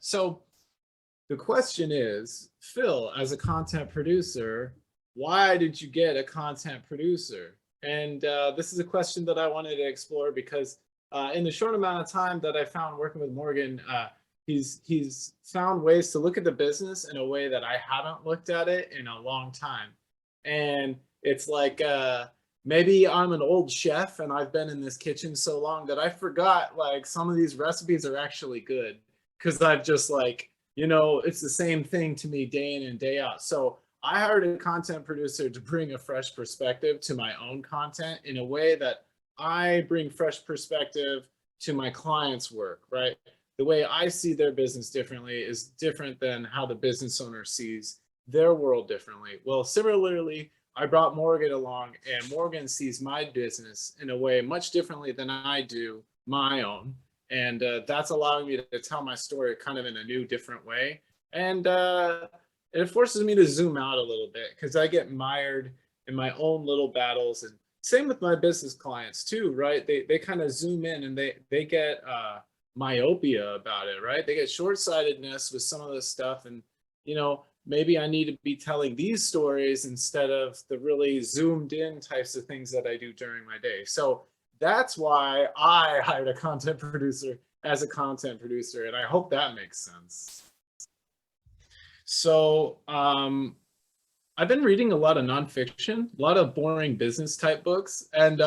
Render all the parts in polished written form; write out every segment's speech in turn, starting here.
So the question is, Phil, as a content producer, why did you get a content producer? And this is a question that I wanted to explore because in the short amount of time that I found working with Morgan, he's found ways to look at the business in a way that I haven't looked at it in a long time. And it's like maybe I'm an old chef and I've been in this kitchen so long that I forgot like some of these recipes are actually good because I've just like, it's the same thing to me day in and day out. So I hired a content producer to bring a fresh perspective to my own content in a way that I bring fresh perspective to my clients' work, right? The way I see their business differently is different than how the business owner sees their world differently. Well, similarly, I brought Morgan along, and Morgan sees my business in a way much differently than I do my own. And that's allowing me to tell my story kind of in a new, different way. And it forces me to zoom out a little bit because I get mired in my own little battles. And same with my business clients too, right? They kind of zoom in and they get myopia about it, right? They get short-sightedness with some of this stuff. And, maybe I need to be telling these stories instead of the really zoomed in types of things that I do during my day. So that's why I hired a content producer as a content producer. And I hope that makes sense. So I've been reading a lot of nonfiction, a lot of boring business type books. And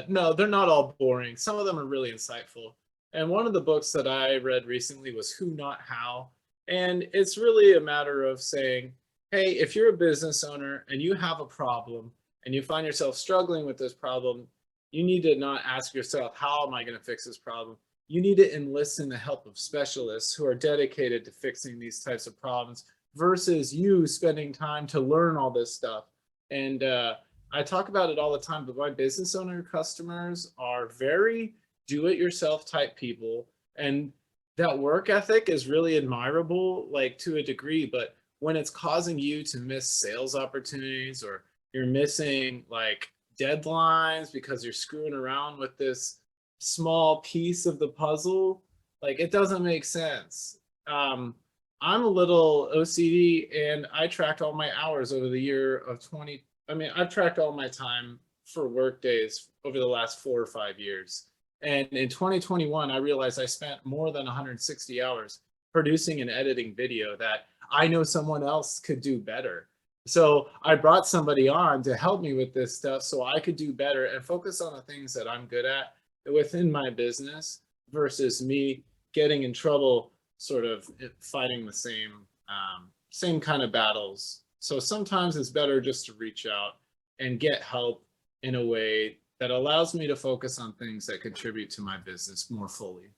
no, they're not all boring. Some of them are really insightful. And one of the books that I read recently was Who Not How. And it's really a matter of saying, hey, if you're a business owner and you have a problem and you find yourself struggling with this problem, you need to not ask yourself, how am I going to fix this problem? You need to enlist in the help of specialists who are dedicated to fixing these types of problems versus you spending time to learn all this stuff. And I talk about it all the time, but my business owner customers are very do-it-yourself type people. And that work ethic is really admirable, like to a degree, but when it's causing you to miss sales opportunities or you're missing like deadlines because you're screwing around with this small piece of the puzzle, like it doesn't make sense. I'm a little OCD and I tracked all my hours over the year of I've tracked all my time for work days over the last 4 or 5 years. And in 2021, I realized I spent more than 160 hours producing and editing video that I know someone else could do better. So I brought somebody on to help me with this stuff so I could do better and focus on the things that I'm good at within my business versus me getting in trouble sort of fighting the same kind of battles. So sometimes it's better just to reach out and get help in a way that allows me to focus on things that contribute to my business more fully.